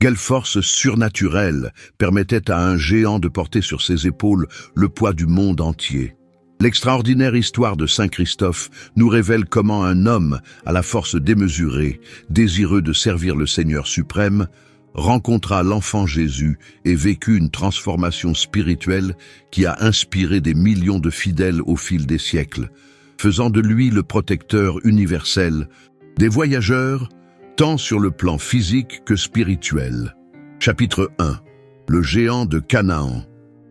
Quelle force surnaturelle permettait à un géant de porter sur ses épaules le poids du monde entier? L'extraordinaire histoire de Saint Christophe nous révèle comment un homme à la force démesurée, désireux de servir le Seigneur suprême, rencontra l'enfant Jésus et vécut une transformation spirituelle qui a inspiré des millions de fidèles au fil des siècles, faisant de lui le protecteur universel des voyageurs, tant sur le plan physique que spirituel. Chapitre 1. Le géant de Canaan.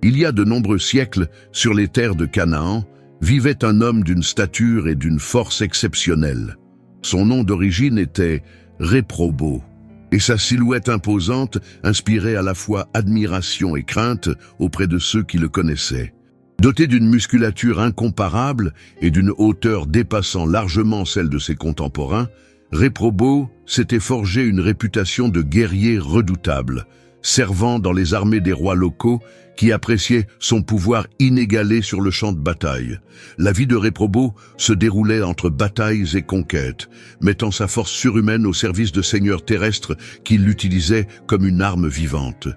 Il y a de nombreux siècles, sur les terres de Canaan, vivait un homme d'une stature et d'une force exceptionnelle. Son nom d'origine était Réprobo, et sa silhouette imposante inspirait à la fois admiration et crainte auprès de ceux qui le connaissaient. Doté d'une musculature incomparable et d'une hauteur dépassant largement celle de ses contemporains, Réprobo s'était forgé une réputation de guerrier redoutable, servant dans les armées des rois locaux qui appréciaient son pouvoir inégalé sur le champ de bataille. La vie de Réprobo se déroulait entre batailles et conquêtes, mettant sa force surhumaine au service de seigneurs terrestres qui l'utilisaient comme une arme vivante.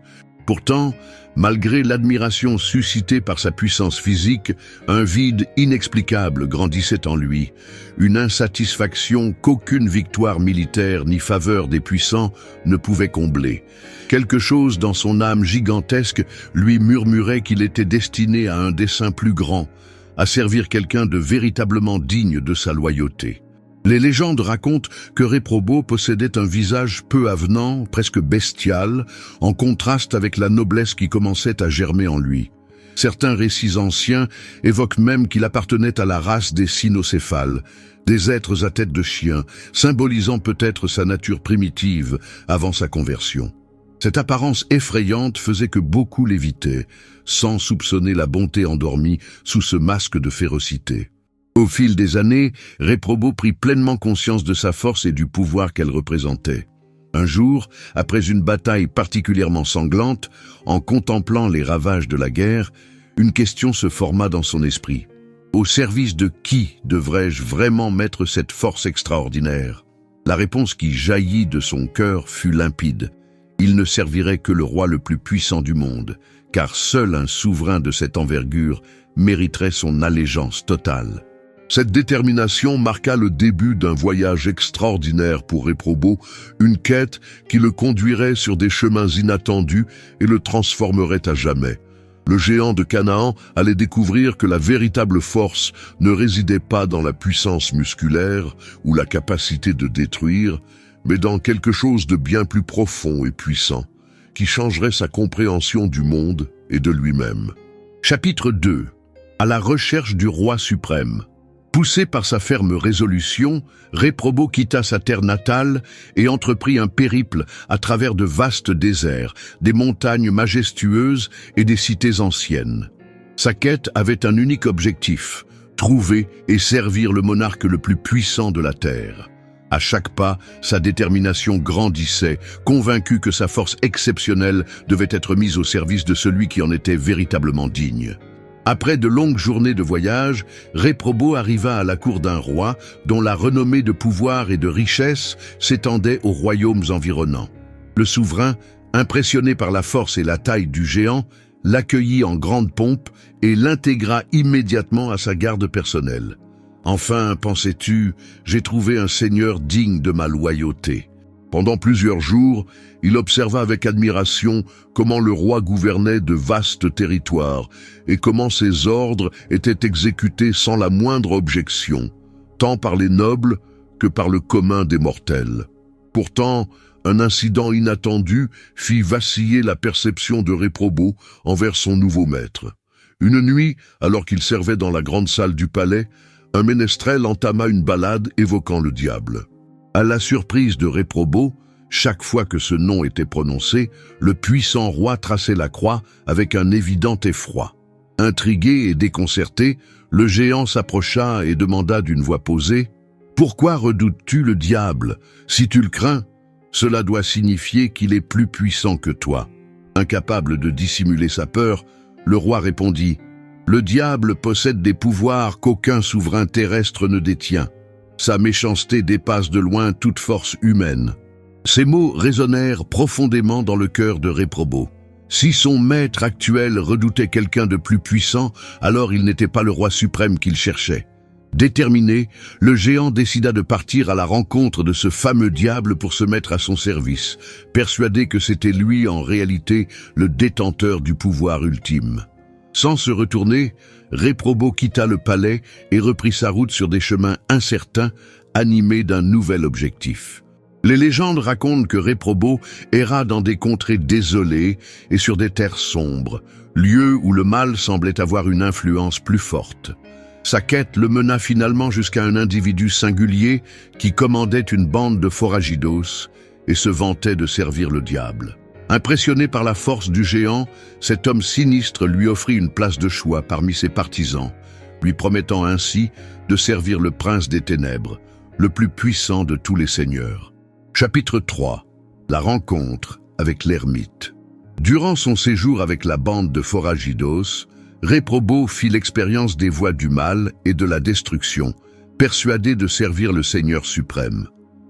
Pourtant, malgré l'admiration suscitée par sa puissance physique, un vide inexplicable grandissait en lui, une insatisfaction qu'aucune victoire militaire ni faveur des puissants ne pouvait combler. Quelque chose dans son âme gigantesque lui murmurait qu'il était destiné à un dessein plus grand, à servir quelqu'un de véritablement digne de sa loyauté. Les légendes racontent que Réprobo possédait un visage peu avenant, presque bestial, en contraste avec la noblesse qui commençait à germer en lui. Certains récits anciens évoquent même qu'il appartenait à la race des cynocéphales, des êtres à tête de chien, symbolisant peut-être sa nature primitive avant sa conversion. Cette apparence effrayante faisait que beaucoup l'évitaient, sans soupçonner la bonté endormie sous ce masque de férocité. Au fil des années, Réprobo prit pleinement conscience de sa force et du pouvoir qu'elle représentait. Un jour, après une bataille particulièrement sanglante, en contemplant les ravages de la guerre, une question se forma dans son esprit. Au service de qui devrais-je vraiment mettre cette force extraordinaire? La réponse qui jaillit de son cœur fut limpide. Il ne servirait que le roi le plus puissant du monde, car seul un souverain de cette envergure mériterait son allégeance totale. Cette détermination marqua le début d'un voyage extraordinaire pour Réprobo, une quête qui le conduirait sur des chemins inattendus et le transformerait à jamais. Le géant de Canaan allait découvrir que la véritable force ne résidait pas dans la puissance musculaire ou la capacité de détruire, mais dans quelque chose de bien plus profond et puissant, qui changerait sa compréhension du monde et de lui-même. Chapitre 2. À la recherche du roi suprême. Poussé par sa ferme résolution, Réprobo quitta sa terre natale et entreprit un périple à travers de vastes déserts, des montagnes majestueuses et des cités anciennes. Sa quête avait un unique objectif, trouver et servir le monarque le plus puissant de la terre. À chaque pas, sa détermination grandissait, convaincu que sa force exceptionnelle devait être mise au service de celui qui en était véritablement digne. Après de longues journées de voyage, Réprobo arriva à la cour d'un roi dont la renommée de pouvoir et de richesse s'étendait aux royaumes environnants. Le souverain, impressionné par la force et la taille du géant, l'accueillit en grande pompe et l'intégra immédiatement à sa garde personnelle. « Enfin, pensais-tu, j'ai trouvé un seigneur digne de ma loyauté. » Pendant plusieurs jours, il observa avec admiration comment le roi gouvernait de vastes territoires et comment ses ordres étaient exécutés sans la moindre objection, tant par les nobles que par le commun des mortels. Pourtant, un incident inattendu fit vaciller la perception de Réprobo envers son nouveau maître. Une nuit, alors qu'il servait dans la grande salle du palais, un ménestrel entama une ballade évoquant le diable. À la surprise de Réprobo, chaque fois que ce nom était prononcé, le puissant roi traçait la croix avec un évident effroi. Intrigué et déconcerté, le géant s'approcha et demanda d'une voix posée « Pourquoi redoutes-tu le diable? Si tu le crains, cela doit signifier qu'il est plus puissant que toi. » Incapable de dissimuler sa peur, le roi répondit « Le diable possède des pouvoirs qu'aucun souverain terrestre ne détient. Sa méchanceté dépasse de loin toute force humaine. » Ces mots résonnèrent profondément dans le cœur de Réprobo. Si son maître actuel redoutait quelqu'un de plus puissant, alors il n'était pas le roi suprême qu'il cherchait. Déterminé, le géant décida de partir à la rencontre de ce fameux diable pour se mettre à son service, persuadé que c'était lui en réalité le détenteur du pouvoir ultime. Sans se retourner, Réprobo quitta le palais et reprit sa route sur des chemins incertains, animés d'un nouvel objectif. Les légendes racontent que Réprobo erra dans des contrées désolées et sur des terres sombres, lieux où le mal semblait avoir une influence plus forte. Sa quête le mena finalement jusqu'à un individu singulier qui commandait une bande de foragidos et se vantait de servir le diable. Impressionné par la force du géant, cet homme sinistre lui offrit une place de choix parmi ses partisans, lui promettant ainsi de servir le prince des ténèbres, le plus puissant de tous les seigneurs. Chapitre 3. La rencontre avec l'ermite. Durant son séjour avec la bande de foragidos, Réprobo fit l'expérience des voies du mal et de la destruction, persuadé de servir le Seigneur suprême.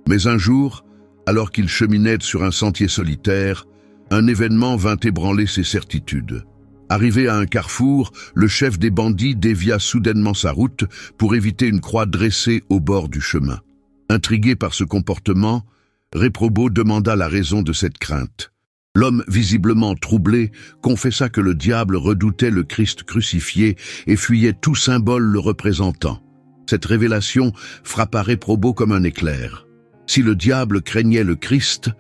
Mais un jour, alors qu'il cheminait sur un sentier solitaire, un événement vint ébranler ses certitudes. Arrivé à un carrefour, le chef des bandits dévia soudainement sa route pour éviter une croix dressée au bord du chemin. Intrigué par ce comportement, Réprobo demanda la raison de cette crainte. L'homme, visiblement troublé, confessa que le diable redoutait le Christ crucifié et fuyait tout symbole le représentant. Cette révélation frappa Réprobo comme un éclair. Si le diable craignait le Christ,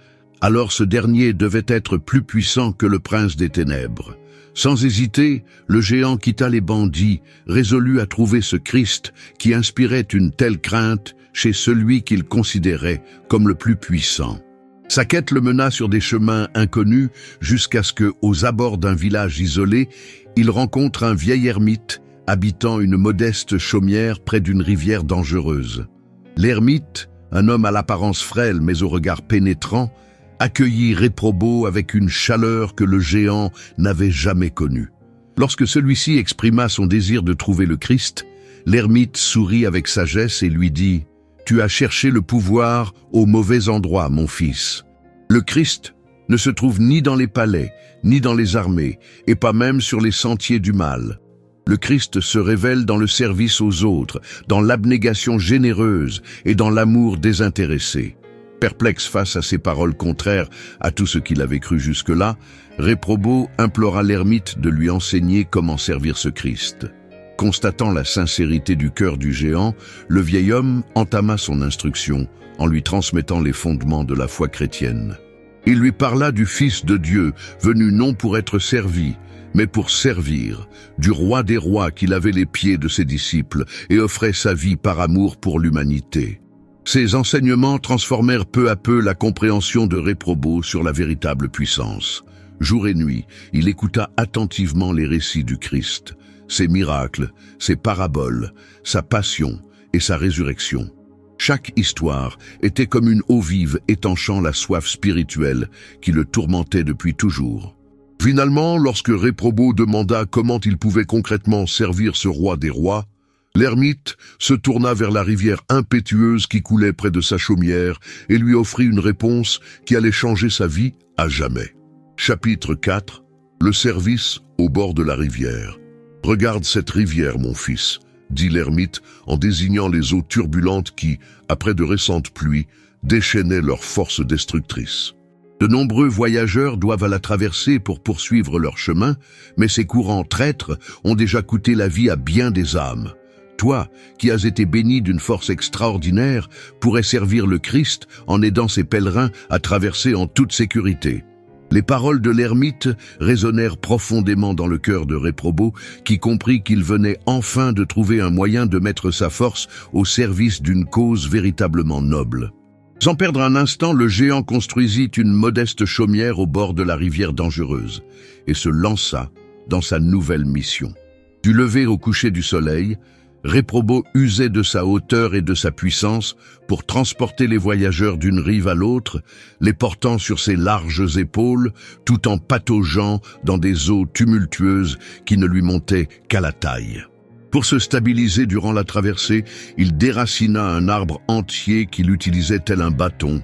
alors ce dernier devait être plus puissant que le prince des ténèbres. Sans hésiter, le géant quitta les bandits, résolu à trouver ce Christ qui inspirait une telle crainte chez celui qu'il considérait comme le plus puissant. Sa quête le mena sur des chemins inconnus jusqu'à ce que, aux abords d'un village isolé, il rencontre un vieil ermite habitant une modeste chaumière près d'une rivière dangereuse. L'ermite, un homme à l'apparence frêle mais au regard pénétrant, accueillit Réprobo avec une chaleur que le géant n'avait jamais connue. Lorsque celui-ci exprima son désir de trouver le Christ, l'ermite sourit avec sagesse et lui dit « Tu as cherché le pouvoir au mauvais endroit, mon fils. Le Christ ne se trouve ni dans les palais, ni dans les armées, et pas même sur les sentiers du mal. Le Christ se révèle dans le service aux autres, dans l'abnégation généreuse et dans l'amour désintéressé. » Perplexe face à ces paroles contraires à tout ce qu'il avait cru jusque-là, Réprobo implora l'ermite de lui enseigner comment servir ce Christ. Constatant la sincérité du cœur du géant, le vieil homme entama son instruction en lui transmettant les fondements de la foi chrétienne. Il lui parla du Fils de Dieu, venu non pour être servi, mais pour servir, du roi des rois qui lavait les pieds de ses disciples et offrait sa vie par amour pour l'humanité. Ces enseignements transformèrent peu à peu la compréhension de Réprobo sur la véritable puissance. Jour et nuit, il écouta attentivement les récits du Christ, ses miracles, ses paraboles, sa passion et sa résurrection. Chaque histoire était comme une eau vive étanchant la soif spirituelle qui le tourmentait depuis toujours. Finalement, lorsque Réprobo demanda comment il pouvait concrètement servir ce roi des rois, l'ermite se tourna vers la rivière impétueuse qui coulait près de sa chaumière et lui offrit une réponse qui allait changer sa vie à jamais. Chapitre 4. Le service au bord de la rivière. « Regarde cette rivière, mon fils », dit l'ermite en désignant les eaux turbulentes qui, après de récentes pluies, déchaînaient leur force destructrice. De nombreux voyageurs doivent la traverser pour poursuivre leur chemin, mais ces courants traîtres ont déjà coûté la vie à bien des âmes. Toi, qui as été béni d'une force extraordinaire, pourrais servir le Christ en aidant ses pèlerins à traverser en toute sécurité. Les paroles de l'ermite résonnèrent profondément dans le cœur de Réprobo, qui comprit qu'il venait enfin de trouver un moyen de mettre sa force au service d'une cause véritablement noble. Sans perdre un instant, le géant construisit une modeste chaumière au bord de la rivière dangereuse et se lança dans sa nouvelle mission. Du lever au coucher du soleil, Réprobo usait de sa hauteur et de sa puissance pour transporter les voyageurs d'une rive à l'autre, les portant sur ses larges épaules, tout en pataugeant dans des eaux tumultueuses qui ne lui montaient qu'à la taille. Pour se stabiliser durant la traversée, il déracina un arbre entier qu'il utilisait tel un bâton,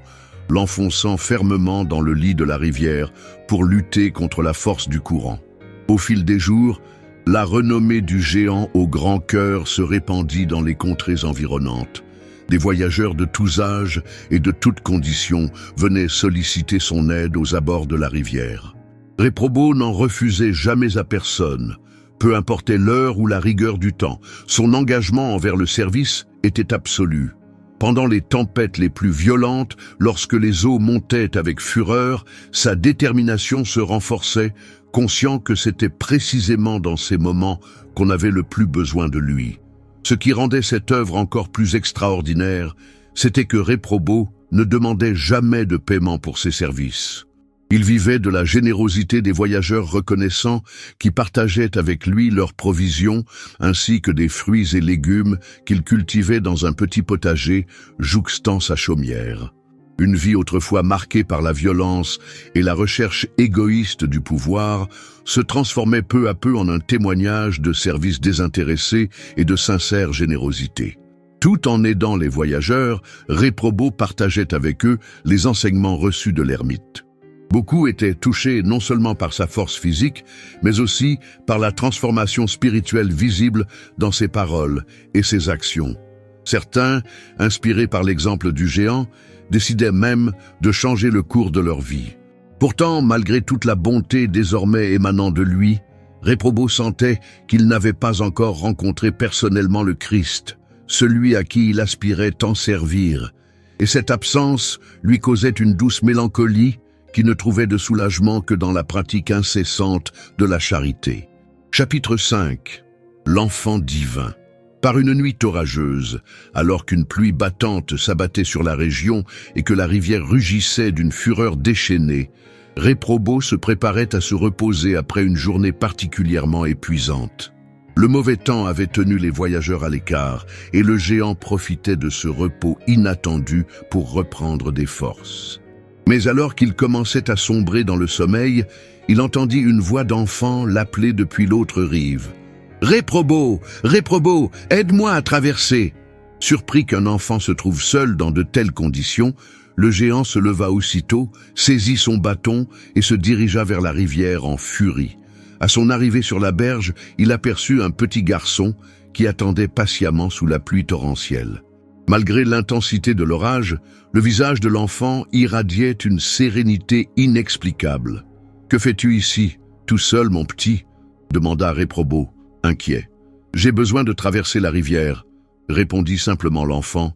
l'enfonçant fermement dans le lit de la rivière pour lutter contre la force du courant. Au fil des jours, la renommée du géant au grand cœur se répandit dans les contrées environnantes. Des voyageurs de tous âges et de toutes conditions venaient solliciter son aide aux abords de la rivière. Réprobo n'en refusait jamais à personne. Peu importait l'heure ou la rigueur du temps, son engagement envers le service était absolu. Pendant les tempêtes les plus violentes, lorsque les eaux montaient avec fureur, sa détermination se renforçait, conscient que c'était précisément dans ces moments qu'on avait le plus besoin de lui. Ce qui rendait cette œuvre encore plus extraordinaire, c'était que Réprobo ne demandait jamais de paiement pour ses services. Il vivait de la générosité des voyageurs reconnaissants qui partageaient avec lui leurs provisions ainsi que des fruits et légumes qu'il cultivait dans un petit potager jouxtant sa chaumière. Une vie autrefois marquée par la violence et la recherche égoïste du pouvoir se transformait peu à peu en un témoignage de service désintéressé et de sincère générosité. Tout en aidant les voyageurs, Réprobo partageait avec eux les enseignements reçus de l'ermite. Beaucoup étaient touchés non seulement par sa force physique, mais aussi par la transformation spirituelle visible dans ses paroles et ses actions. Certains, inspirés par l'exemple du géant, décidaient même de changer le cours de leur vie. Pourtant, malgré toute la bonté désormais émanant de lui, Réprobo sentait qu'il n'avait pas encore rencontré personnellement le Christ, celui à qui il aspirait tant servir. Et cette absence lui causait une douce mélancolie qui ne trouvait de soulagement que dans la pratique incessante de la charité. Chapitre 5. L'enfant divin. Par une nuit orageuse, alors qu'une pluie battante s'abattait sur la région et que la rivière rugissait d'une fureur déchaînée, Réprobo se préparait à se reposer après une journée particulièrement épuisante. Le mauvais temps avait tenu les voyageurs à l'écart et le géant profitait de ce repos inattendu pour reprendre des forces. Mais alors qu'il commençait à sombrer dans le sommeil, il entendit une voix d'enfant l'appeler depuis l'autre rive. « Réprobo, Réprobo, aide-moi à traverser !» Surpris qu'un enfant se trouve seul dans de telles conditions, le géant se leva aussitôt, saisit son bâton et se dirigea vers la rivière en furie. À son arrivée sur la berge, il aperçut un petit garçon qui attendait patiemment sous la pluie torrentielle. Malgré l'intensité de l'orage, le visage de l'enfant irradiait une sérénité inexplicable. « Que fais-tu ici, tout seul, mon petit ?» demanda Réprobo, inquiet. « J'ai besoin de traverser la rivière », répondit simplement l'enfant,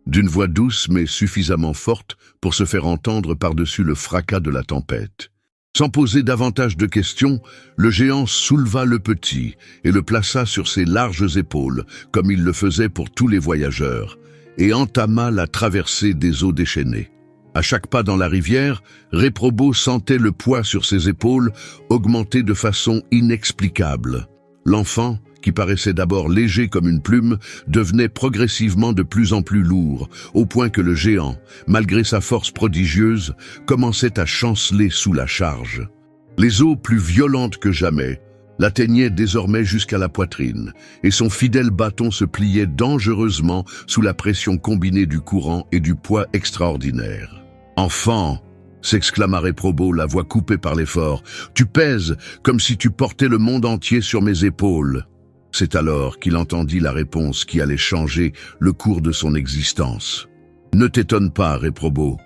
d'une voix douce mais suffisamment forte pour se faire entendre par-dessus le fracas de la tempête. Sans poser davantage de questions, le géant souleva le petit et le plaça sur ses larges épaules, comme il le faisait pour tous les voyageurs, et entama la traversée des eaux déchaînées. À chaque pas dans la rivière, Réprobo sentait le poids sur ses épaules augmenter de façon inexplicable. L'enfant, qui paraissait d'abord léger comme une plume, devenait progressivement de plus en plus lourd, au point que le géant, malgré sa force prodigieuse, commençait à chanceler sous la charge. Les eaux plus violentes que jamais l'atteignaient désormais jusqu'à la poitrine, et son fidèle bâton se pliait dangereusement sous la pression combinée du courant et du poids extraordinaire. « Enfant !» s'exclama Réprobo, la voix coupée par l'effort. « Tu pèses comme si tu portais le monde entier sur mes épaules. » C'est alors qu'il entendit la réponse qui allait changer le cours de son existence. « Ne t'étonne pas, Réprobo,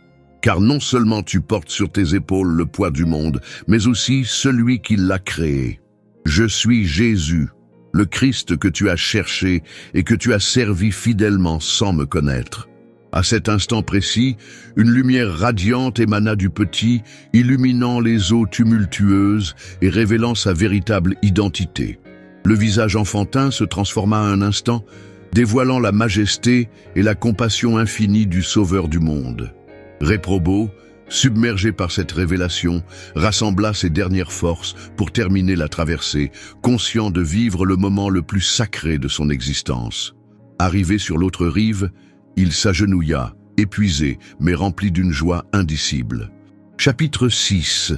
car non seulement tu portes sur tes épaules le poids du monde, mais aussi celui qui l'a créé. Je suis Jésus, le Christ que tu as cherché et que tu as servi fidèlement sans me connaître. » À cet instant précis, une lumière radiante émana du petit, illuminant les eaux tumultueuses et révélant sa véritable identité. Le visage enfantin se transforma un instant, dévoilant la majesté et la compassion infinie du Sauveur du monde. Réprobo, submergé par cette révélation, rassembla ses dernières forces pour terminer la traversée, conscient de vivre le moment le plus sacré de son existence. Arrivé sur l'autre rive, il s'agenouilla, épuisé, mais rempli d'une joie indicible. Chapitre 6.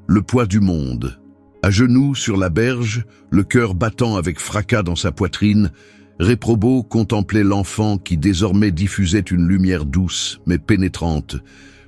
Le poids du monde. À genoux sur la berge, le cœur battant avec fracas dans sa poitrine, Réprobo contemplait l'enfant qui désormais diffusait une lumière douce mais pénétrante,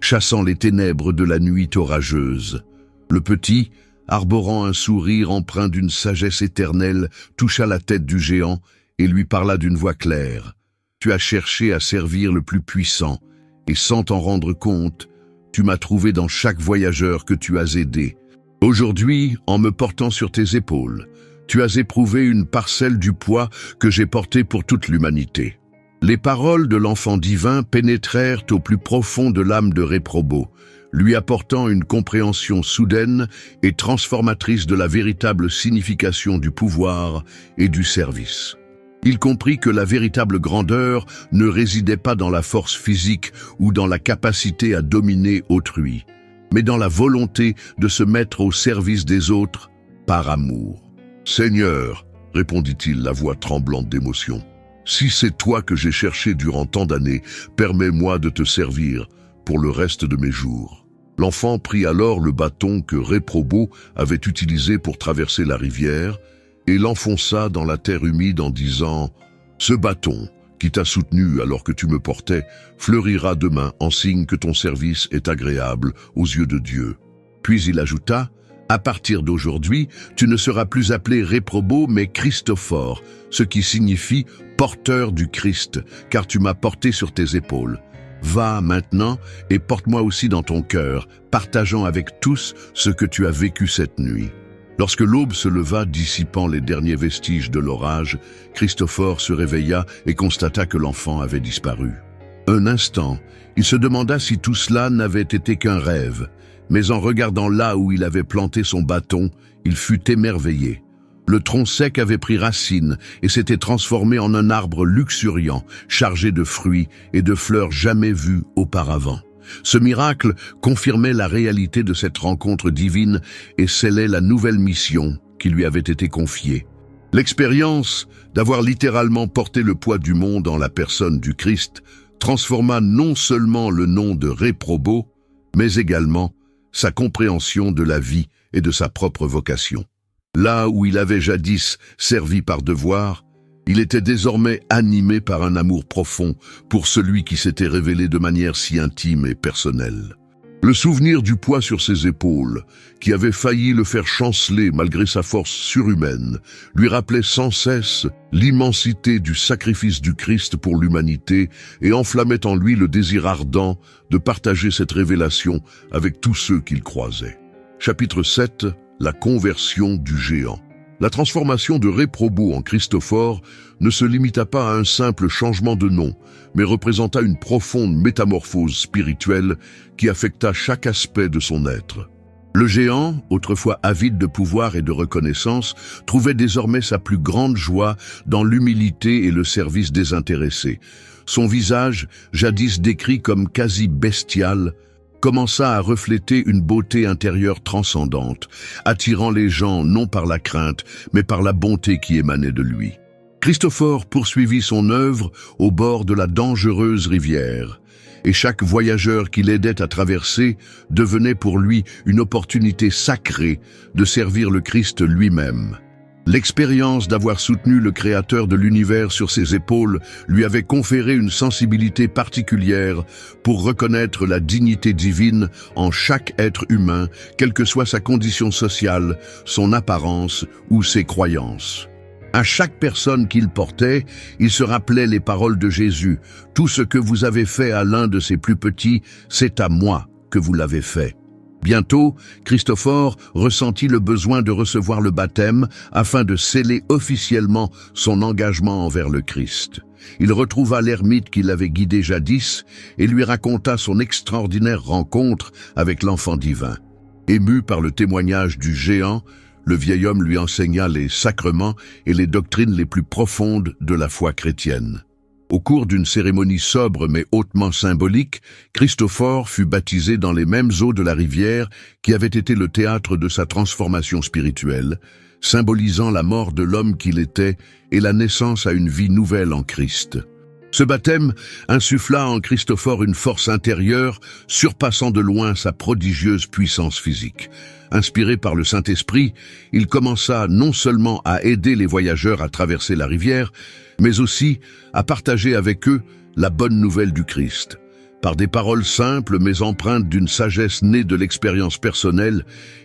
chassant les ténèbres de la nuit orageuse. Le petit, arborant un sourire empreint d'une sagesse éternelle, toucha la tête du géant et lui parla d'une voix claire. « Tu as cherché à servir le plus puissant, et sans t'en rendre compte, tu m'as trouvé dans chaque voyageur que tu as aidé. Aujourd'hui, en me portant sur tes épaules, tu as éprouvé une parcelle du poids que j'ai porté pour toute l'humanité. » Les paroles de l'enfant divin pénétrèrent au plus profond de l'âme de Réprobo, lui apportant une compréhension soudaine et transformatrice de la véritable signification du pouvoir et du service. Il comprit que la véritable grandeur ne résidait pas dans la force physique ou dans la capacité à dominer autrui, mais dans la volonté de se mettre au service des autres par amour. « Seigneur, répondit-il, la voix tremblante d'émotion, si c'est toi que j'ai cherché durant tant d'années, permets-moi de te servir pour le reste de mes jours. » L'enfant prit alors le bâton que Réprobo avait utilisé pour traverser la rivière et l'enfonça dans la terre humide en disant « Ce bâton, qui t'a soutenu alors que tu me portais, fleurira demain en signe que ton service est agréable aux yeux de Dieu. » Puis il ajouta « À partir d'aujourd'hui, tu ne seras plus appelé Réprobo mais Christophore, ce qui signifie « porteur du Christ », car tu m'as porté sur tes épaules. Va maintenant et porte-moi aussi dans ton cœur, partageant avec tous ce que tu as vécu cette nuit. » Lorsque l'aube se leva, dissipant les derniers vestiges de l'orage, Christophore se réveilla et constata que l'enfant avait disparu. Un instant, il se demanda si tout cela n'avait été qu'un rêve, mais en regardant là où il avait planté son bâton, il fut émerveillé. Le tronc sec avait pris racine et s'était transformé en un arbre luxuriant, chargé de fruits et de fleurs jamais vues auparavant. Ce miracle confirmait la réalité de cette rencontre divine et scellait la nouvelle mission qui lui avait été confiée. L'expérience d'avoir littéralement porté le poids du monde en la personne du Christ transforma non seulement le nom de Réprobo, mais également sa compréhension de la vie et de sa propre vocation. Là où il avait jadis servi par devoir, il était désormais animé par un amour profond pour celui qui s'était révélé de manière si intime et personnelle. Le souvenir du poids sur ses épaules, qui avait failli le faire chanceler malgré sa force surhumaine, lui rappelait sans cesse l'immensité du sacrifice du Christ pour l'humanité et enflammait en lui le désir ardent de partager cette révélation avec tous ceux qu'il croisait. Chapitre 7. La conversion du géant. La transformation de Réprobo en Christophore ne se limita pas à un simple changement de nom, mais représenta une profonde métamorphose spirituelle qui affecta chaque aspect de son être. Le géant, autrefois avide de pouvoir et de reconnaissance, trouvait désormais sa plus grande joie dans l'humilité et le service désintéressé. Son visage, jadis décrit comme quasi bestial, commença à refléter une beauté intérieure transcendante, attirant les gens non par la crainte, mais par la bonté qui émanait de lui. Christophore poursuivit son œuvre au bord de la dangereuse rivière, et chaque voyageur qu'il aidait à traverser devenait pour lui une opportunité sacrée de servir le Christ lui-même. L'expérience d'avoir soutenu le Créateur de l'univers sur ses épaules lui avait conféré une sensibilité particulière pour reconnaître la dignité divine en chaque être humain, quelle que soit sa condition sociale, son apparence ou ses croyances. À chaque personne qu'il portait, il se rappelait les paroles de Jésus. « Tout ce que vous avez fait à l'un de ses plus petits, c'est à moi que vous l'avez fait. » Bientôt, Christophore ressentit le besoin de recevoir le baptême afin de sceller officiellement son engagement envers le Christ. Il retrouva l'ermite qui l'avait guidé jadis et lui raconta son extraordinaire rencontre avec l'enfant divin. Ému par le témoignage du géant, le vieil homme lui enseigna les sacrements et les doctrines les plus profondes de la foi chrétienne. Au cours d'une cérémonie sobre mais hautement symbolique, Christophore fut baptisé dans les mêmes eaux de la rivière qui avaient été le théâtre de sa transformation spirituelle, symbolisant la mort de l'homme qu'il était et la naissance à une vie nouvelle en Christ. Ce baptême insuffla en Christophore une force intérieure surpassant de loin sa prodigieuse puissance physique. Inspiré par le Saint-Esprit, il commença non seulement à aider les voyageurs à traverser la rivière, mais aussi à partager avec eux la bonne nouvelle du Christ. Par des paroles simples mais empreintes d'une sagesse née de l'expérience personnelle,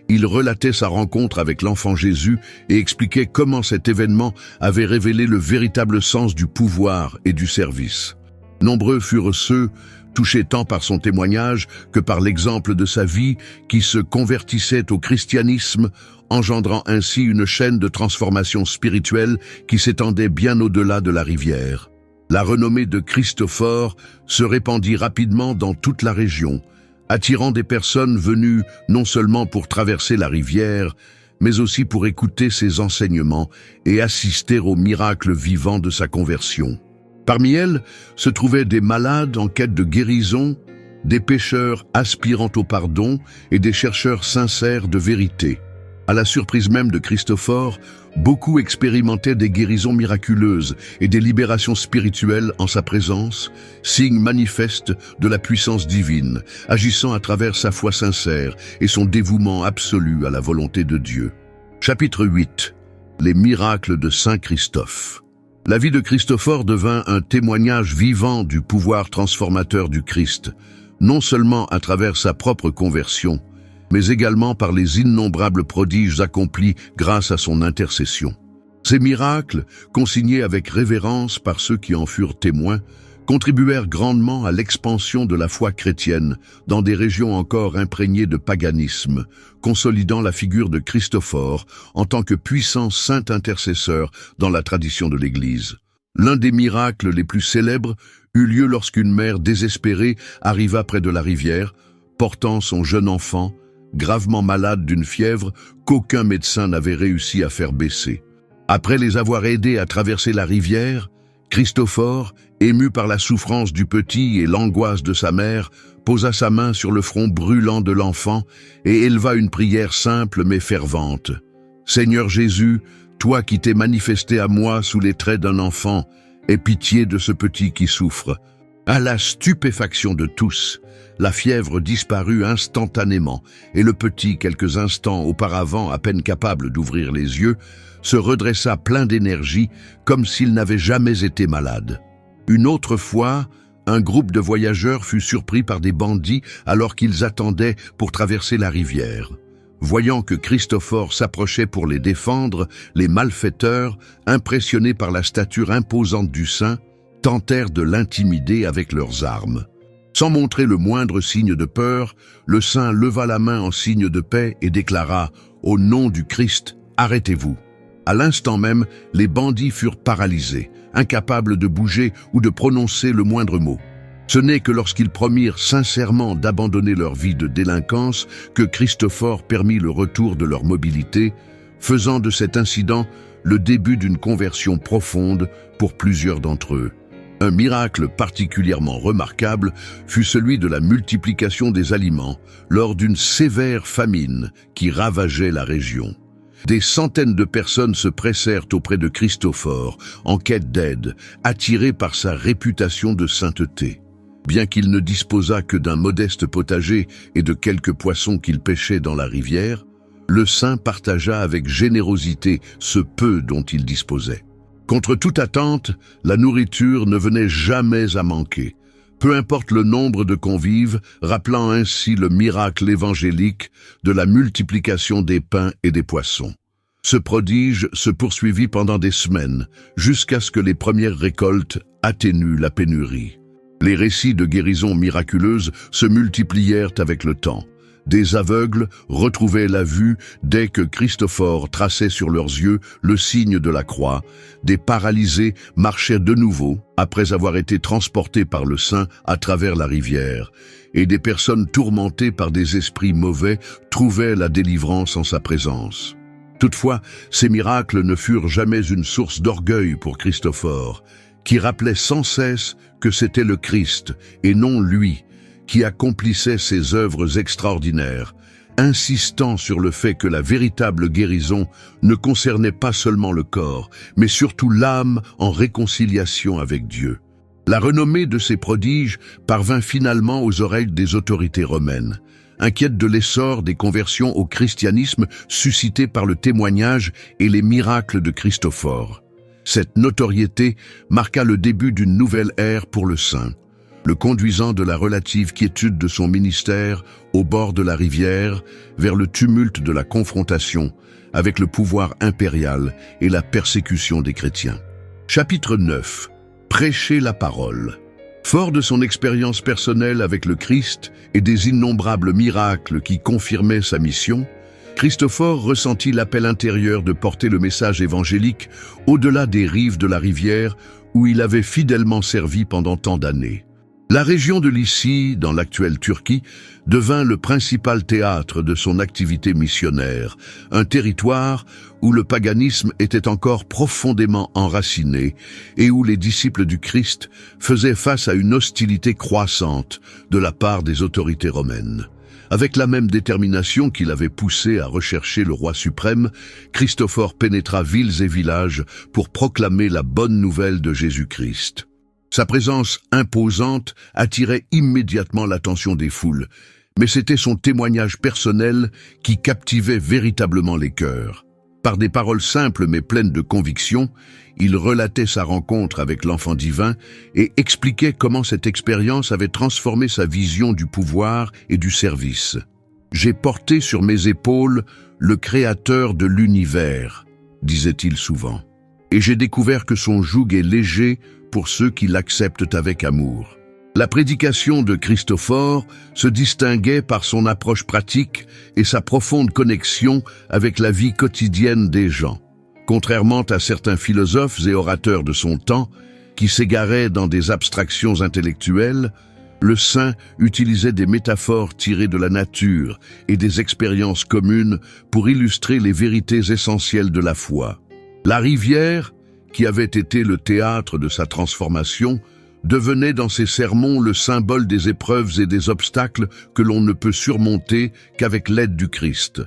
il relatait sa rencontre avec l'enfant Jésus et expliquait comment cet événement avait révélé le véritable sens du pouvoir et du service. Nombreux furent ceux, touchés tant par son témoignage que par l'exemple de sa vie, qui se convertissaient au christianisme, engendrant ainsi une chaîne de transformation spirituelle qui s'étendait bien au-delà de la rivière. La renommée de Christophore se répandit rapidement dans toute la région, attirant des personnes venues non seulement pour traverser la rivière, mais aussi pour écouter ses enseignements et assister aux miracles vivants de sa conversion. Parmi elles se trouvaient des malades en quête de guérison, des pécheurs aspirant au pardon et des chercheurs sincères de vérité. À la surprise même de Christophore, beaucoup expérimentaient des guérisons miraculeuses et des libérations spirituelles en sa présence, signe manifeste de la puissance divine, agissant à travers sa foi sincère et son dévouement absolu à la volonté de Dieu. Chapitre 8. Les miracles de Saint Christophe. La vie de Christophore devint un témoignage vivant du pouvoir transformateur du Christ, non seulement à travers sa propre conversion, mais également par les innombrables prodiges accomplis grâce à son intercession. Ces miracles, consignés avec révérence par ceux qui en furent témoins, contribuèrent grandement à l'expansion de la foi chrétienne dans des régions encore imprégnées de paganisme, consolidant la figure de Christophore en tant que puissant saint intercesseur dans la tradition de l'Église. L'un des miracles les plus célèbres eut lieu lorsqu'une mère désespérée arriva près de la rivière, portant son jeune enfant, gravement malade d'une fièvre qu'aucun médecin n'avait réussi à faire baisser. Après les avoir aidés à traverser la rivière, Christophore, ému par la souffrance du petit et l'angoisse de sa mère, posa sa main sur le front brûlant de l'enfant et éleva une prière simple mais fervente. « Seigneur Jésus, toi qui t'es manifesté à moi sous les traits d'un enfant, aie pitié de ce petit qui souffre. » À la stupéfaction de tous, la fièvre disparut instantanément et le petit, quelques instants auparavant à peine capable d'ouvrir les yeux, se redressa plein d'énergie comme s'il n'avait jamais été malade. Une autre fois, un groupe de voyageurs fut surpris par des bandits alors qu'ils attendaient pour traverser la rivière. Voyant que Christophore s'approchait pour les défendre, les malfaiteurs, impressionnés par la stature imposante du saint, tentèrent de l'intimider avec leurs armes. Sans montrer le moindre signe de peur, le saint leva la main en signe de paix et déclara « Au nom du Christ, arrêtez-vous ». À l'instant même, les bandits furent paralysés, incapables de bouger ou de prononcer le moindre mot. Ce n'est que lorsqu'ils promirent sincèrement d'abandonner leur vie de délinquance que Christophore permit le retour de leur mobilité, faisant de cet incident le début d'une conversion profonde pour plusieurs d'entre eux. Un miracle particulièrement remarquable fut celui de la multiplication des aliments lors d'une sévère famine qui ravageait la région. Des centaines de personnes se pressèrent auprès de Christophore en quête d'aide, attirés par sa réputation de sainteté. Bien qu'il ne disposât que d'un modeste potager et de quelques poissons qu'il pêchait dans la rivière, le saint partagea avec générosité ce peu dont il disposait. Contre toute attente, la nourriture ne venait jamais à manquer, peu importe le nombre de convives, rappelant ainsi le miracle évangélique de la multiplication des pains et des poissons. Ce prodige se poursuivit pendant des semaines, jusqu'à ce que les premières récoltes atténuent la pénurie. Les récits de guérisons miraculeuses se multiplièrent avec le temps. Des aveugles retrouvaient la vue dès que Christophore traçait sur leurs yeux le signe de la croix. Des paralysés marchaient de nouveau après avoir été transportés par le saint à travers la rivière. Et des personnes tourmentées par des esprits mauvais trouvaient la délivrance en sa présence. Toutefois, ces miracles ne furent jamais une source d'orgueil pour Christophore, qui rappelait sans cesse que c'était le Christ, et non lui, qui accomplissait ces œuvres extraordinaires, insistant sur le fait que la véritable guérison ne concernait pas seulement le corps, mais surtout l'âme en réconciliation avec Dieu. La renommée de ces prodiges parvint finalement aux oreilles des autorités romaines, inquiètes de l'essor des conversions au christianisme suscitées par le témoignage et les miracles de Christophore. Cette notoriété marqua le début d'une nouvelle ère pour le saint. le conduisant de la relative quiétude de son ministère au bord de la rivière vers le tumulte de la confrontation avec le pouvoir impérial et la persécution des chrétiens. Chapitre 9. Prêcher la parole. Fort de son expérience personnelle avec le Christ et des innombrables miracles qui confirmaient sa mission, Christophore ressentit l'appel intérieur de porter le message évangélique au-delà des rives de la rivière où il avait fidèlement servi pendant tant d'années. La région de Lycie, dans l'actuelle Turquie, devint le principal théâtre de son activité missionnaire, un territoire où le paganisme était encore profondément enraciné et où les disciples du Christ faisaient face à une hostilité croissante de la part des autorités romaines. Avec la même détermination qui l'avait poussé à rechercher le roi suprême, Christophore pénétra villes et villages pour proclamer la bonne nouvelle de Jésus-Christ. Sa présence imposante attirait immédiatement l'attention des foules, mais c'était son témoignage personnel qui captivait véritablement les cœurs. Par des paroles simples mais pleines de conviction, il relatait sa rencontre avec l'enfant divin et expliquait comment cette expérience avait transformé sa vision du pouvoir et du service. « J'ai porté sur mes épaules le Créateur de l'univers », disait-il souvent, « et j'ai découvert que son joug est léger pour ceux qui l'acceptent avec amour. » La prédication de Christophore se distinguait par son approche pratique et sa profonde connexion avec la vie quotidienne des gens. Contrairement à certains philosophes et orateurs de son temps, qui s'égaraient dans des abstractions intellectuelles, le saint utilisait des métaphores tirées de la nature et des expériences communes pour illustrer les vérités essentielles de la foi. La rivière, qui avait été le théâtre de sa transformation, devenait dans ses sermons le symbole des épreuves et des obstacles que l'on ne peut surmonter qu'avec l'aide du Christ.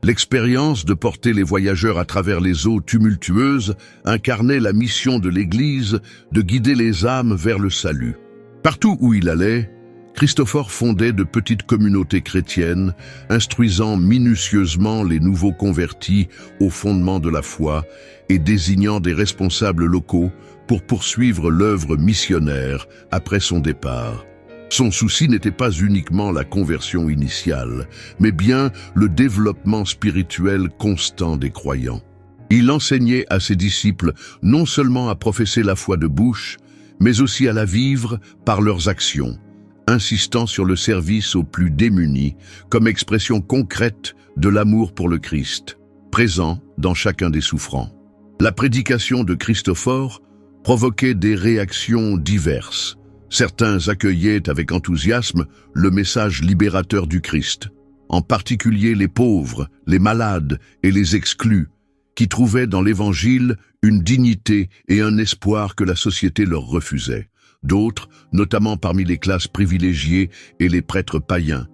L'expérience de porter les voyageurs à travers les eaux tumultueuses incarnait la mission de l'Église de guider les âmes vers le salut. Partout où il allait, Christophore fondait de petites communautés chrétiennes, instruisant minutieusement les nouveaux convertis aux fondements de la foi et désignant des responsables locaux pour poursuivre l'œuvre missionnaire après son départ. Son souci n'était pas uniquement la conversion initiale, mais bien le développement spirituel constant des croyants. Il enseignait à ses disciples non seulement à professer la foi de bouche, mais aussi à la vivre par leurs actions, insistant sur le service aux plus démunis comme expression concrète de l'amour pour le Christ, présent dans chacun des souffrants. La prédication de Christophore provoquait des réactions diverses. Certains accueillaient avec enthousiasme le message libérateur du Christ, en particulier les pauvres, les malades et les exclus, qui trouvaient dans l'Évangile une dignité et un espoir que la société leur refusait. D'autres, notamment parmi les classes privilégiées et les prêtres païens,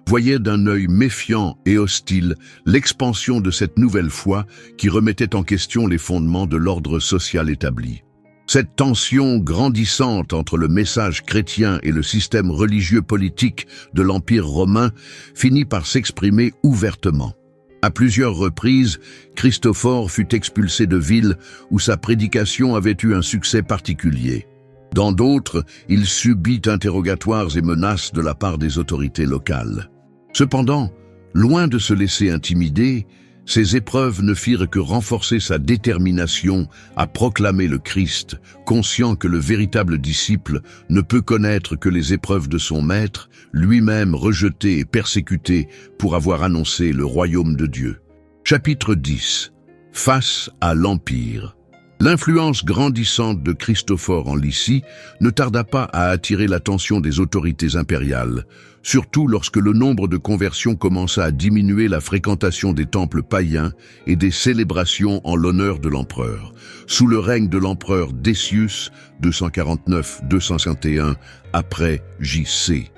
voyaient d'un œil méfiant et hostile l'expansion de cette nouvelle foi qui remettait en question les fondements de l'ordre social établi. Cette tension grandissante entre le message chrétien et le système religieux politique de l'Empire romain finit par s'exprimer ouvertement. À plusieurs reprises, Christophore fut expulsé de villes où sa prédication avait eu un succès particulier. Dans d'autres, il subit interrogatoires et menaces de la part des autorités locales. Cependant, loin de se laisser intimider, ces épreuves ne firent que renforcer sa détermination à proclamer le Christ, conscient que le véritable disciple ne peut connaître que les épreuves de son maître, lui-même rejeté et persécuté pour avoir annoncé le royaume de Dieu. Chapitre 10. Face à l'Empire. L'influence grandissante de Christophore en Lycie ne tarda pas à attirer l'attention des autorités impériales, surtout lorsque le nombre de conversions commença à diminuer la fréquentation des temples païens et des célébrations en l'honneur de l'empereur. Sous le règne de l'empereur Décius, 249-251 après J.C.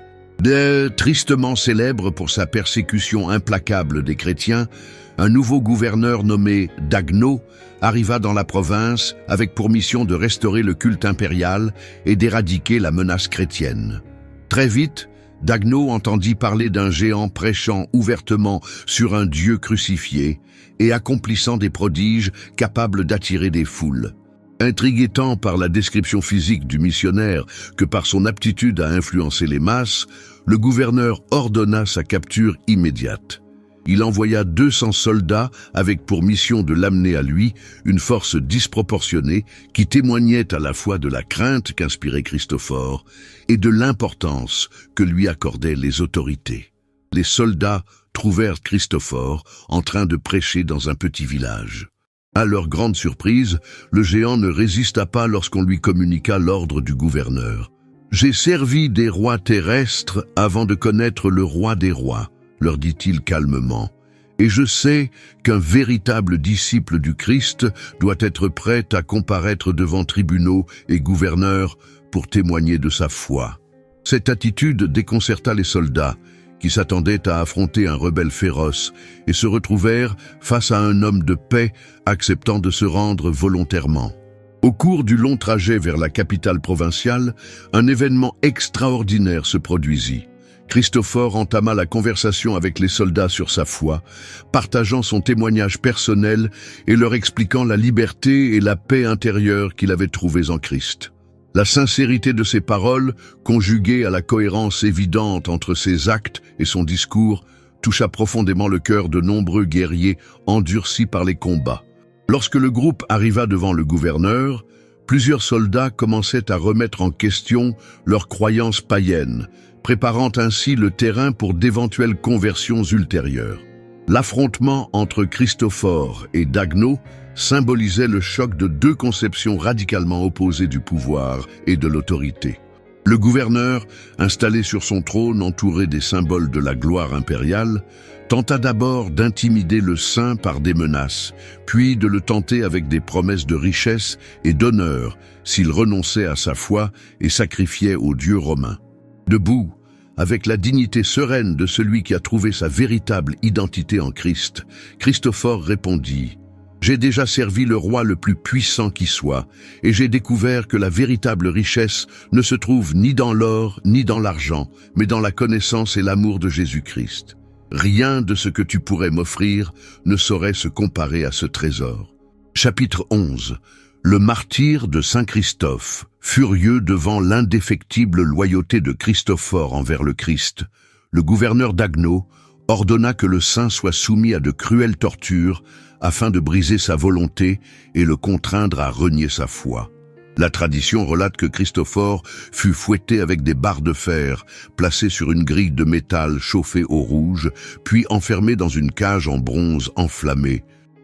Tristement célèbre pour sa persécution implacable des chrétiens, un nouveau gouverneur nommé Dagno arriva dans la province avec pour mission de restaurer le culte impérial et d'éradiquer la menace chrétienne. Très vite, Dagno entendit parler d'un géant prêchant ouvertement sur un Dieu crucifié et accomplissant des prodiges capables d'attirer des foules. Intrigué tant par la description physique du missionnaire que par son aptitude à influencer les masses, le gouverneur ordonna sa capture immédiate. Il envoya 200 soldats avec pour mission de l'amener à lui, une force disproportionnée qui témoignait à la fois de la crainte qu'inspirait Christophore et de l'importance que lui accordaient les autorités. Les soldats trouvèrent Christophore en train de prêcher dans un petit village. À leur grande surprise, le géant ne résista pas lorsqu'on lui communiqua l'ordre du gouverneur. « J'ai servi des rois terrestres avant de connaître le roi des rois », leur dit-il calmement, « et je sais qu'un véritable disciple du Christ doit être prêt à comparaître devant tribunaux et gouverneurs pour témoigner de sa foi. » Cette attitude déconcerta les soldats, qui s'attendaient à affronter un rebelle féroce et se retrouvèrent face à un homme de paix acceptant de se rendre volontairement. Au cours du long trajet vers la capitale provinciale, un événement extraordinaire se produisit. Christophore entama la conversation avec les soldats sur sa foi, partageant son témoignage personnel et leur expliquant la liberté et la paix intérieure qu'il avait trouvées en Christ. La sincérité de ses paroles, conjuguée à la cohérence évidente entre ses actes et son discours, toucha profondément le cœur de nombreux guerriers endurcis par les combats. Lorsque le groupe arriva devant le gouverneur, plusieurs soldats commençaient à remettre en question leurs croyances païennes, préparant ainsi le terrain pour d'éventuelles conversions ultérieures. L'affrontement entre Christophore et Dagno symbolisait le choc de deux conceptions radicalement opposées du pouvoir et de l'autorité. Le gouverneur, installé sur son trône entouré des symboles de la gloire impériale, tenta d'abord d'intimider le saint par des menaces, puis de le tenter avec des promesses de richesse et d'honneur s'il renonçait à sa foi et sacrifiait aux dieux romains. Debout, avec la dignité sereine de celui qui a trouvé sa véritable identité en Christ, Christophore répondit: « J'ai déjà servi le roi le plus puissant qui soit, et j'ai découvert que la véritable richesse ne se trouve ni dans l'or ni dans l'argent, mais dans la connaissance et l'amour de Jésus-Christ. Rien de ce que tu pourrais m'offrir ne saurait se comparer à ce trésor. » Chapitre 11. Le martyre de Saint Christophe. Furieux devant l'indéfectible loyauté de Christophore envers le Christ, le gouverneur Dagno ordonna que le saint soit soumis à de cruelles tortures afin de briser sa volonté et le contraindre à renier sa foi. La tradition relate que Christophore fut fouetté avec des barres de fer, placé sur une grille de métal chauffée au rouge, puis enfermé dans une cage en bronze enflammée.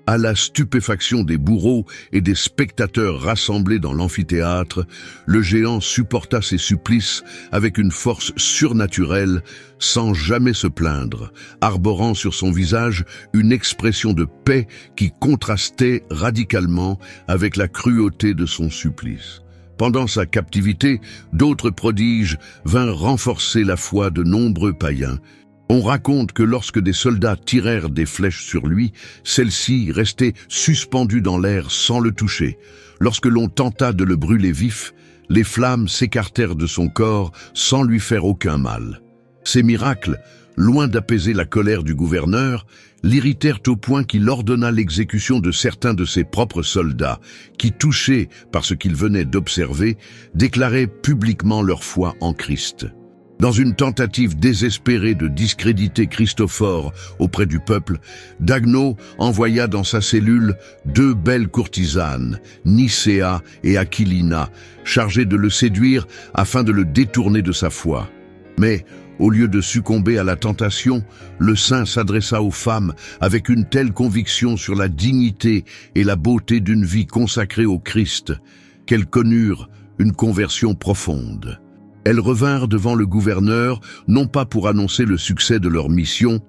À la stupéfaction des bourreaux et des spectateurs rassemblés dans l'amphithéâtre, le géant supporta ses supplices avec une force surnaturelle, sans jamais se plaindre, arborant sur son visage une expression de paix qui contrastait radicalement avec la cruauté de son supplice. Pendant sa captivité, d'autres prodiges vinrent renforcer la foi de nombreux païens. On raconte que lorsque des soldats tirèrent des flèches sur lui, celles-ci restaient suspendues dans l'air sans le toucher. Lorsque l'on tenta de le brûler vif, les flammes s'écartèrent de son corps sans lui faire aucun mal. Ces miracles, loin d'apaiser la colère du gouverneur, l'irritèrent au point qu'il ordonna l'exécution de certains de ses propres soldats, qui, touchés par ce qu'ils venaient d'observer, déclaraient publiquement leur foi en Christ. Dans une tentative désespérée de discréditer Christophore auprès du peuple, Dagno envoya dans sa cellule 2 belles courtisanes, Nicéa et Aquilina, chargées de le séduire afin de le détourner de sa foi. Mais, au lieu de succomber à la tentation, le saint s'adressa aux femmes avec une telle conviction sur la dignité et la beauté d'une vie consacrée au Christ, qu'elles connurent une conversion profonde. Elles revinrent devant le gouverneur, non pas pour annoncer le succès de leur mission,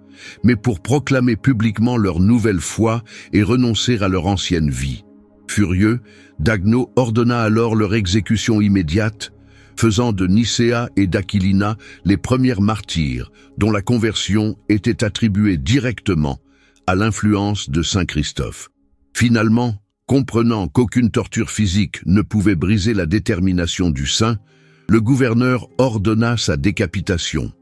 mais pour proclamer publiquement leur nouvelle foi et renoncer à leur ancienne vie. Furieux, Dagno ordonna alors leur exécution immédiate, faisant de Nicéa et d'Aquilina les premières martyrs, dont la conversion était attribuée directement à l'influence de Saint Christophe. Finalement, comprenant qu'aucune torture physique ne pouvait briser la détermination du saint, le gouverneur ordonna sa décapitation.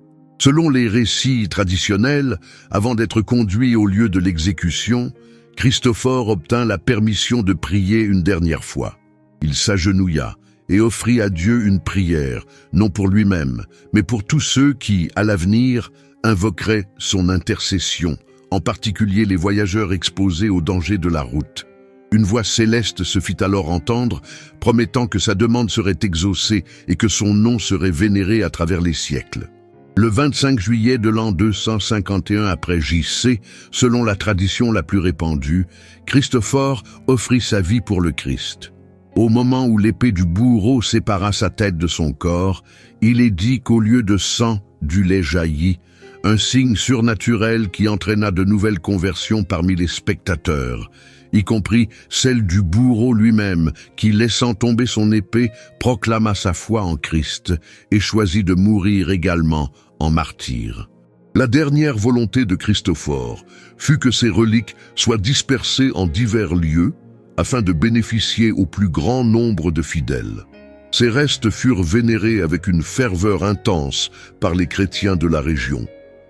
Selon les récits traditionnels, avant d'être conduit au lieu de l'exécution, Christophore obtint la permission de prier une dernière fois. Il s'agenouilla et offrit à Dieu une prière, non pour lui-même, mais pour tous ceux qui, à l'avenir, invoqueraient son intercession, en particulier les voyageurs exposés aux dangers de la route. Une voix céleste se fit alors entendre, promettant que sa demande serait exaucée et que son nom serait vénéré à travers les siècles. Le 25 juillet de l'an 251 après J.C., selon la tradition la plus répandue, Christophore offrit sa vie pour le Christ. Au moment où l'épée du bourreau sépara sa tête de son corps, il est dit qu'au lieu de sang, du lait jaillit, un signe surnaturel qui entraîna de nouvelles conversions parmi les spectateurs, y compris celle du bourreau lui-même, qui, laissant tomber son épée, proclama sa foi en Christ et choisit de mourir également en martyr. La dernière volonté de Christophore fut que ses reliques soient dispersées en divers lieux afin de bénéficier au plus grand nombre de fidèles. Ces restes furent vénérés avec une ferveur intense par les chrétiens de la région,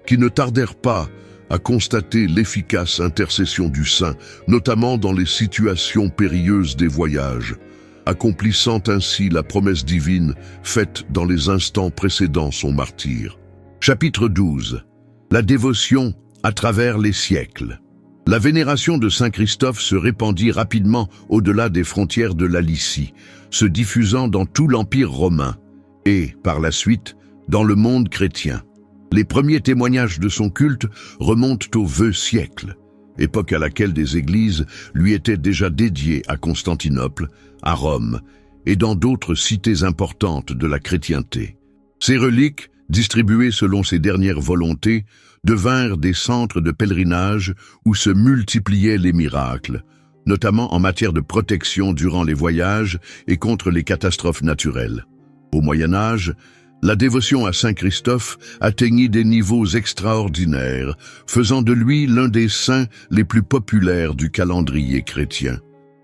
qui ne tardèrent pas à constater l'efficace intercession du saint, notamment dans les situations périlleuses des voyages, accomplissant ainsi la promesse divine faite dans les instants précédant son martyre. Chapitre 12. La dévotion à travers les siècles. La vénération de Saint Christophe se répandit rapidement au-delà des frontières de la Lycie, se diffusant dans tout l'Empire romain et, par la suite, dans le monde chrétien. Les premiers témoignages de son culte remontent au VIe siècle, époque à laquelle des églises lui étaient déjà dédiées à Constantinople, à Rome et dans d'autres cités importantes de la chrétienté. Ces reliques, distribuées selon ses dernières volontés, devinrent des centres de pèlerinage où se multipliaient les miracles, notamment en matière de protection durant les voyages et contre les catastrophes naturelles. Au Moyen Âge, la dévotion à Saint Christophe atteignit des niveaux extraordinaires, faisant de lui l'un des saints les plus populaires du calendrier chrétien.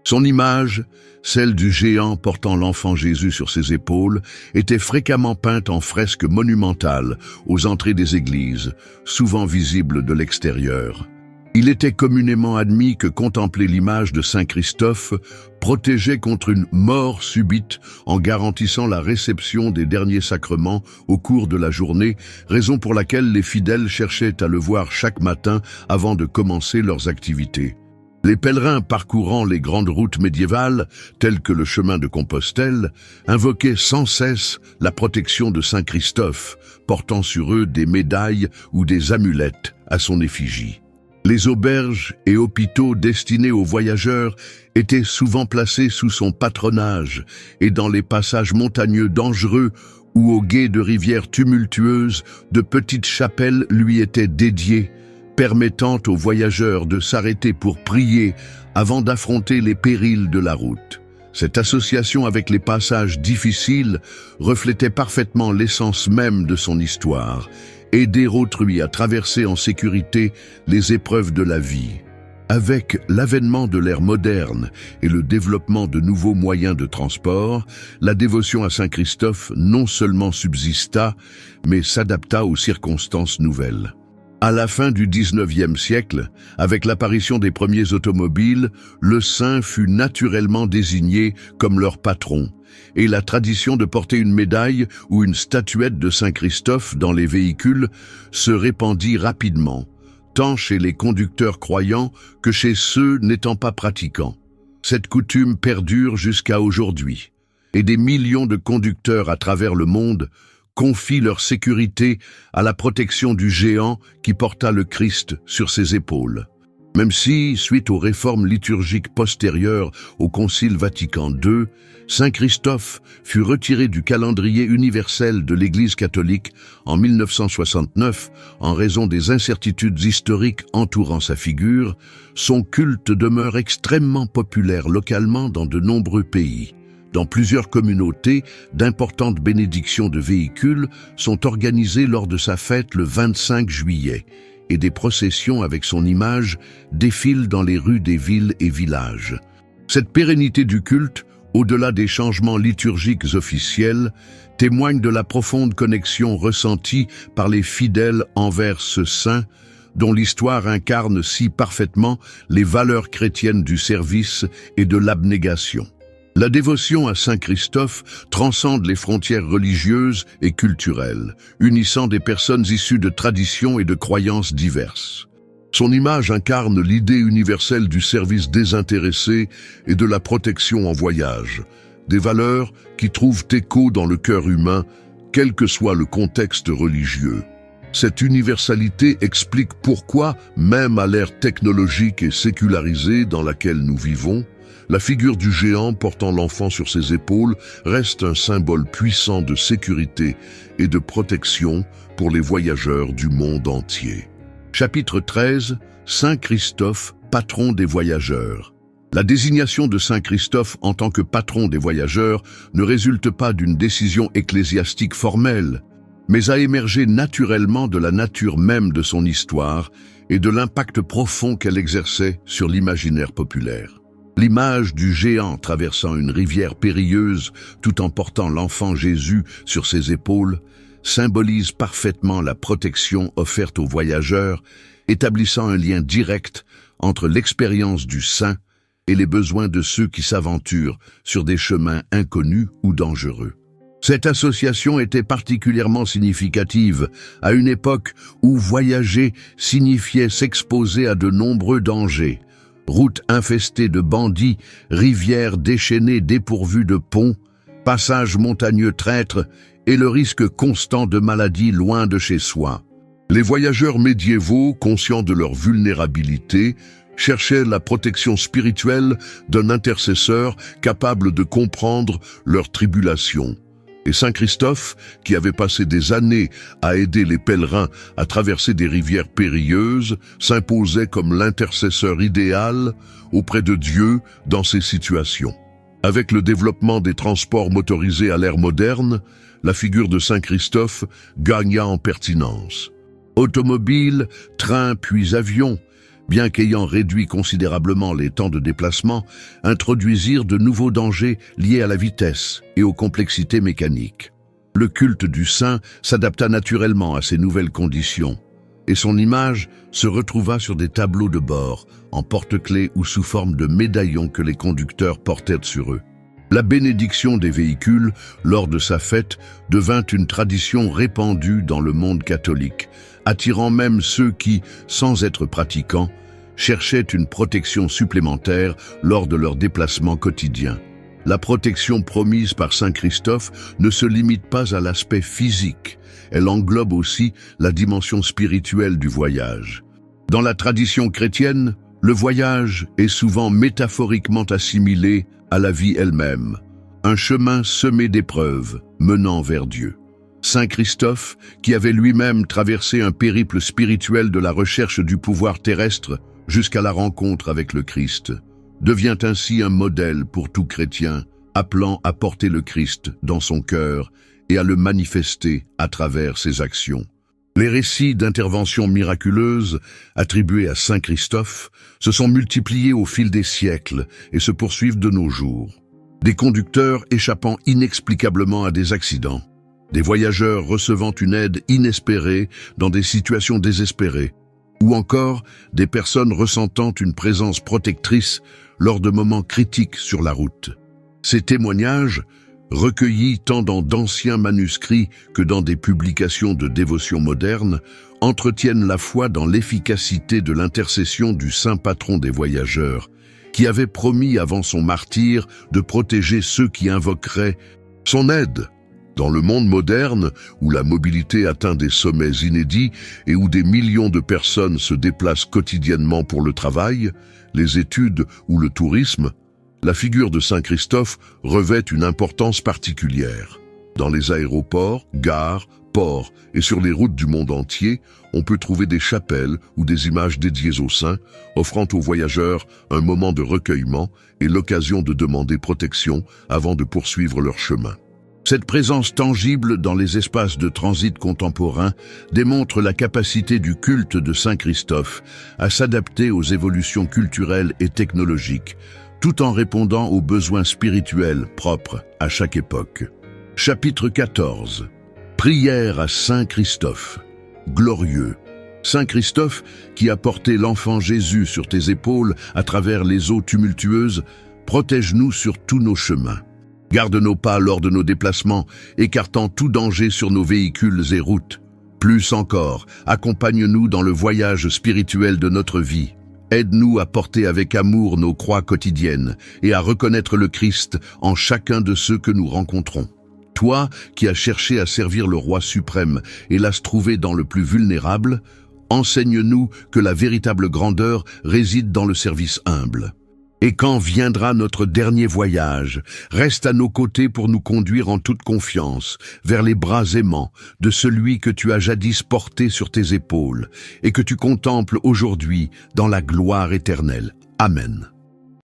Son image, celle du géant portant l'enfant Jésus sur ses épaules, était fréquemment peinte en fresques monumentales aux entrées des églises, souvent visibles de l'extérieur. Il était communément admis que contempler l'image de Saint Christophe protégeait contre une mort subite en garantissant la réception des derniers sacrements au cours de la journée, raison pour laquelle les fidèles cherchaient à le voir chaque matin avant de commencer leurs activités. Les pèlerins parcourant les grandes routes médiévales, telles que le chemin de Compostelle, invoquaient sans cesse la protection de Saint Christophe, portant sur eux des médailles ou des amulettes à son effigie. Les auberges et hôpitaux destinés aux voyageurs étaient souvent placés sous son patronage et dans les passages montagneux dangereux ou au gué de rivières tumultueuses, de petites chapelles lui étaient dédiées, permettant aux voyageurs de s'arrêter pour prier avant d'affronter les périls de la route. Cette association avec les passages difficiles reflétait parfaitement l'essence même de son histoire, aider autrui à traverser en sécurité les épreuves de la vie. Avec l'avènement de l'ère moderne et le développement de nouveaux moyens de transport, la dévotion à Saint Christophe non seulement subsista, mais s'adapta aux circonstances nouvelles. À la fin du XIXe siècle, avec l'apparition des premiers automobiles, le saint fut naturellement désigné comme leur patron, et la tradition de porter une médaille ou une statuette de Saint Christophe dans les véhicules se répandit rapidement, tant chez les conducteurs croyants que chez ceux n'étant pas pratiquants. Cette coutume perdure jusqu'à aujourd'hui, et des millions de conducteurs à travers le monde confient leur sécurité à la protection du géant qui porta le Christ sur ses épaules. Même si, suite aux réformes liturgiques postérieures au Concile Vatican II, Saint Christophe fut retiré du calendrier universel de l'Église catholique en 1969 en raison des incertitudes historiques entourant sa figure, son culte demeure extrêmement populaire localement dans de nombreux pays. Dans plusieurs communautés, d'importantes bénédictions de véhicules sont organisées lors de sa fête le 25 juillet, et des processions avec son image défilent dans les rues des villes et villages. Cette pérennité du culte, au-delà des changements liturgiques officiels, témoigne de la profonde connexion ressentie par les fidèles envers ce saint, dont l'histoire incarne si parfaitement les valeurs chrétiennes du service et de l'abnégation. La dévotion à Saint Christophe transcende les frontières religieuses et culturelles, unissant des personnes issues de traditions et de croyances diverses. Son image incarne l'idée universelle du service désintéressé et de la protection en voyage, des valeurs qui trouvent écho dans le cœur humain, quel que soit le contexte religieux. Cette universalité explique pourquoi, même à l'ère technologique et sécularisée dans laquelle nous vivons, la figure du géant portant l'enfant sur ses épaules reste un symbole puissant de sécurité et de protection pour les voyageurs du monde entier. Chapitre 13. Saint Christophe, patron des voyageurs. La désignation de Saint Christophe en tant que patron des voyageurs ne résulte pas d'une décision ecclésiastique formelle, mais a émergé naturellement de la nature même de son histoire et de l'impact profond qu'elle exerçait sur l'imaginaire populaire. L'image du géant traversant une rivière périlleuse tout en portant l'enfant Jésus sur ses épaules symbolise parfaitement la protection offerte aux voyageurs, établissant un lien direct entre l'expérience du saint et les besoins de ceux qui s'aventurent sur des chemins inconnus ou dangereux. Cette association était particulièrement significative à une époque où voyager signifiait s'exposer à de nombreux dangers. Routes infestées de bandits, rivières déchaînées dépourvues de ponts, passages montagneux traîtres et le risque constant de maladies loin de chez soi. Les voyageurs médiévaux, conscients de leur vulnérabilité, cherchaient la protection spirituelle d'un intercesseur capable de comprendre leurs tribulations. Et Saint Christophe, qui avait passé des années à aider les pèlerins à traverser des rivières périlleuses, s'imposait comme l'intercesseur idéal auprès de Dieu dans ces situations. Avec le développement des transports motorisés à l'ère moderne, la figure de Saint Christophe gagna en pertinence. Automobiles, trains puis avions, bien qu'ayant réduit considérablement les temps de déplacement, introduisirent de nouveaux dangers liés à la vitesse et aux complexités mécaniques. Le culte du saint s'adapta naturellement à ces nouvelles conditions, et son image se retrouva sur des tableaux de bord, en porte-clés ou sous forme de médaillons que les conducteurs portaient sur eux. La bénédiction des véhicules, lors de sa fête, devint une tradition répandue dans le monde catholique, attirant même ceux qui, sans être pratiquants, cherchaient une protection supplémentaire lors de leurs déplacements quotidiens. La protection promise par Saint Christophe ne se limite pas à l'aspect physique, elle englobe aussi la dimension spirituelle du voyage. Dans la tradition chrétienne, le voyage est souvent métaphoriquement assimilé à la vie elle-même, un chemin semé d'épreuves menant vers Dieu. Saint Christophe, qui avait lui-même traversé un périple spirituel de la recherche du pouvoir terrestre jusqu'à la rencontre avec le Christ, devient ainsi un modèle pour tout chrétien, appelant à porter le Christ dans son cœur et à le manifester à travers ses actions. Les récits d'interventions miraculeuses attribués à Saint Christophe se sont multipliés au fil des siècles et se poursuivent de nos jours. Des conducteurs échappant inexplicablement à des accidents, des voyageurs recevant une aide inespérée dans des situations désespérées, ou encore des personnes ressentant une présence protectrice lors de moments critiques sur la route. Ces témoignages, recueillis tant dans d'anciens manuscrits que dans des publications de dévotion modernes, entretiennent la foi dans l'efficacité de l'intercession du saint patron des voyageurs, qui avait promis avant son martyre de protéger ceux qui invoqueraient son aide. Dans le monde moderne, où la mobilité atteint des sommets inédits et où des millions de personnes se déplacent quotidiennement pour le travail, les études ou le tourisme, la figure de Saint Christophe revêt une importance particulière. Dans les aéroports, gares, ports et sur les routes du monde entier, on peut trouver des chapelles ou des images dédiées aux saints, offrant aux voyageurs un moment de recueillement et l'occasion de demander protection avant de poursuivre leur chemin. Cette présence tangible dans les espaces de transit contemporains démontre la capacité du culte de Saint Christophe à s'adapter aux évolutions culturelles et technologiques, tout en répondant aux besoins spirituels propres à chaque époque. Chapitre 14. Prière à Saint Christophe. Glorieux. Saint Christophe, qui a porté l'enfant Jésus sur tes épaules à travers les eaux tumultueuses, Protège-nous sur tous nos chemins. Garde nos pas lors de nos déplacements, écartant tout danger sur nos véhicules et routes. Plus encore, accompagne-nous dans le voyage spirituel de notre vie. Aide-nous à porter avec amour nos croix quotidiennes et à reconnaître le Christ en chacun de ceux que nous rencontrons. Toi qui as cherché à servir le Roi suprême et l'as trouvé dans le plus vulnérable, enseigne-nous que la véritable grandeur réside dans le service humble. Et quand viendra notre dernier voyage, reste à nos côtés pour nous conduire en toute confiance vers les bras aimants de celui que tu as jadis porté sur tes épaules et que tu contemples aujourd'hui dans la gloire éternelle. Amen.